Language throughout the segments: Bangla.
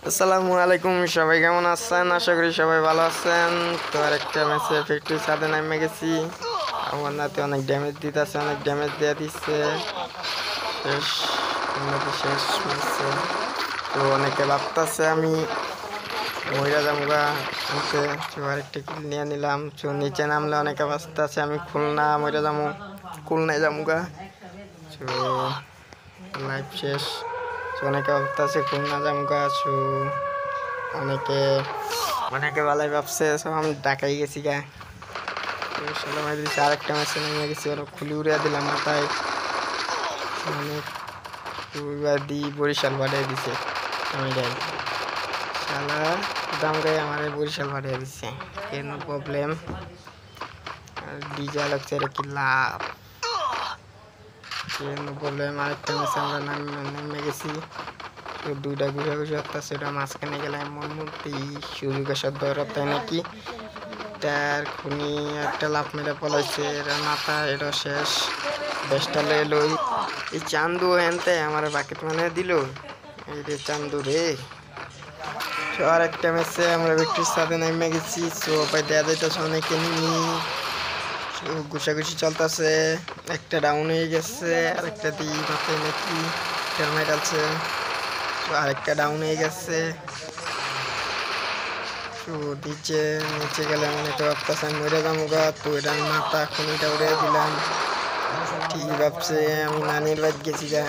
আসসালামু আলাইকুম, সবাই কেমন আছেন? আশা করি সবাই ভালো আছেন। তো আরেকটা ম্যাচে ফ্যাক্টরি ছাদে নামে গেছি। আমার নাতে অনেক ড্যামেজ দিতেছে, অনেক ড্যামেজ দিয়ে দিচ্ছে। শেষ শেষ ম্যাচে তো অনেকে ভাবতেছে আমি মহিলা জামুগা আনতে। তো আরেকটা কিল নিয়ে নিলাম। তো নিচে নামলে অনেকে ভাবতেছে আমি খুলনা মহিলা জামু, খুলনায় জামুগা। তো লাইফ শেষ। অনেকে ভাবতেছে খুলনা জামুগা। অনেকে অনেকে ভালোই ভাবছে। সব আমি ঢাকায় গেছি গা। আরেকটা ম্যাচে নেমে গেছি, ওরা খুলি উড়িয়ে দিলাম মাথায়। অনেক বরিশাল বাড়িয়ে দিছে। আমি যাই শালা দাম গায়ে আমার বরিশাল বাড়িয়ে দিচ্ছে। কেন প্রবলেম? ডিজে লাগছে রে, কি লাভ? কেন প্রবলেম? আরেকটা ম্যাচে আমরা নেমে গেছি। দুইটা ঘুরে ঘুরে আসতেছে, ওটা মাঝখানে গেলে এমন মূর্তি সুযোগের সাথে দৌড়াতে নাকি তার খুনি একটা লাভ মেরে পলাইছে। এরা মাথা, এটা শেষ। বেশটা লই এই চান্দু এনতে আমার বাকেট মানে দিল। এই রে চান্দু রে। আর একটা ম্যাচে আমরা ব্যক্তির সাথে নেমে গেছি। সবাই দেয়া যাইতেছে অনেকে নিয়ে ঘুষাঘুষি চলতেছে। একটা ডাউন হয়ে গেছে, আরেকটা দিই মাথায় নাকি হেলমেট আছে। আরেকটা ডাউন হয়ে গেছে। নিচে নিচে গেলে মনে তো ভাবতেছে আমি মরে যাবো গা। তো এটা মাথা খুনিটা উড়ে দিলাম। ঠিক ভাবছে আমি নানির বাড়ি গেছি গা।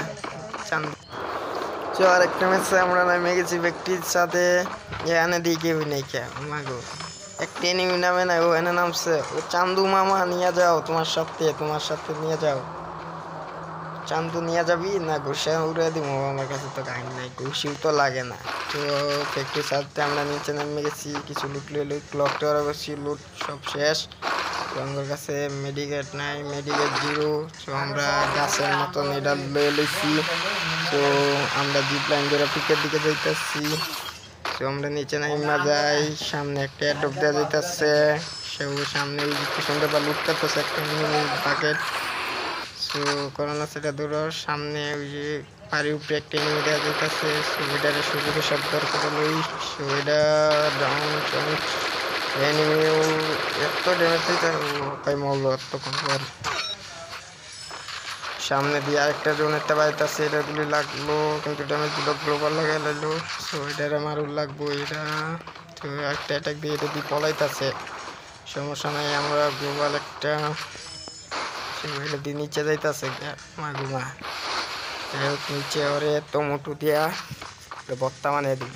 আরেকটা ম্যাচে আমরা নামে গেছি ব্যক্তির সাথে। এখানে দিয়ে কেউ নেই কে মাগো, একটা এনিমি নামে না, ও এনে নামছে। ও চান্দু মামা নিয়ে যাও, তোমার সাথে নিয়ে যাও। চান্দু নিয়ে যাবি না ঘুষে উড়ে দিব? আমার কাছে তো কাহিনী নাই, ঘুষিও তো লাগে না। তো ফ্যাক্টরির সাথে আমরা নিচে নেমে গেছি। কিছু লুট ক্লকটা বসছি, লুট সব শেষ। তো আমার কাছে মেডিকেট নাই, মেডিকেট জিরো। তো আমরা গাছের মতন এটা লয়ে লইছি। তো আমরা জিপ লাইন ধরে পিকের দিকে যাইতেছি। তো আমরা নিচে নাইমা যাই, সামনে একটা এয়ারড্রপ দেওয়া যাইতেছে। সেও সামনে পিছনটা বা লুট করতেছে একটা বাকেট। সো করোনা সেটা ধরো সামনে ওই যে পাড়ির উপরে একটা এনিমি দেওয়া যাইতেছে। সুবিধারে সুযোগে সব দরকার লই। সুবিধা ডাউন এনিমিও এত ড্যামেজ দিতে পাই মরলো এতক্ষণ পর। সামনে দিয়ে আরেকটা জোনেরটা বাইতাছে, এটা গুলি লাগলো কিন্তু ড্যামেজ দিল, গ্লোবাল লাগাই লাইলো। সো এটারে মারুর লাগবো এটা। তো একটা অ্যাটাক দিয়ে এটা দিয়ে পলাইতেছে, সমস্যা নাই। আমরা গ্লোবাল একটা সেগুলো দিয়ে নিচে যাইতেছে মাগুমা। নিচে ওরে টমেটো দিয়া বর্তা মানে দিব।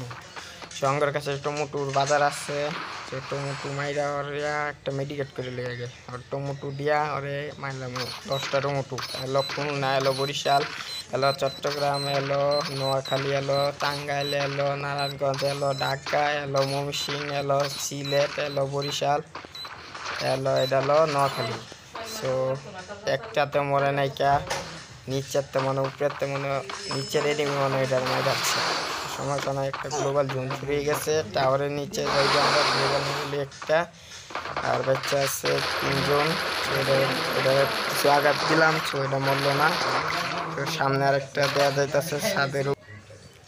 সঙ্গের কাছে টমেটোর বাজার আছে। সে টমেটো মাইরা ওরে একটা মেডিকেট করে লেগে গে। আর টমেটো দিয়া ওরে মারলাম 10টা টমেটো। এলো খুলনা, এলো বরিশাল, এলো চট্টগ্রাম, এলো নোয়াখালী, এলো টাঙ্গাইল, এলো নারায়ণগঞ্জ, এলো ঢাকা, এলো ময়মনসিংহ, এলো সিলেট, এলো বরিশাল, এলো এটা হলো নোয়াখালী। সো একটাতে মরে নাইকা, নিচেরতে মনে উপরেরতে মনে নিচের এনিমি মনে এটার মাই যাচ্ছে। সমস্যা নয়, একটা গ্লোবাল জোন শুরু হয়ে গেছে। টাওয়ারের নিচে যাই আমরা গ্লোবাল মিলি একটা, আর বাচ্চা আছে 3জন। এটা কিছু আঘাত দিলাম, সো এটা মরলো না। তো সামনে আরেকটা দেওয়া যাইতেছে ছাদের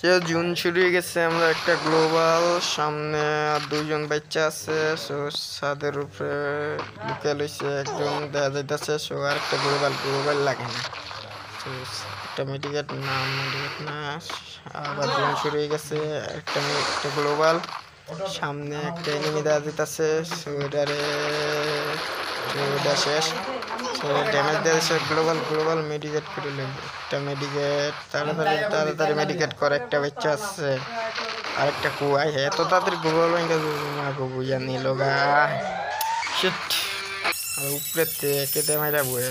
যে জুন শুরু হয়ে গেছে। আমরা একটা গ্লোবাল সামনে আর 2জন বাচ্চা আছে। সো ছাদের উপরে লুকে লইছে একজন দেওয়া যাইতেছে। সো আর একটা গ্লোবাল লাগে না। তো একটা মেডিকেট না, আবার জুন শুরু হয়ে গেছে। একটা গ্লোবাল সামনে একটা এনিমি দেওয়া যাইতেছে। সো এটা শেষ। সো ড্যামেজ দিয়েছে গ্লোবাল মেডিকেট করে নেব। একটা মেডিকেট তাড়াতাড়ি মেডিকেট করে। একটা বাচ্চা আছে, আরেকটা কুয়াই এত তাড়াতাড়ি গ্লোবাল বুঝা নিল গা। শিট, উপরে কেটে মারা বয়ে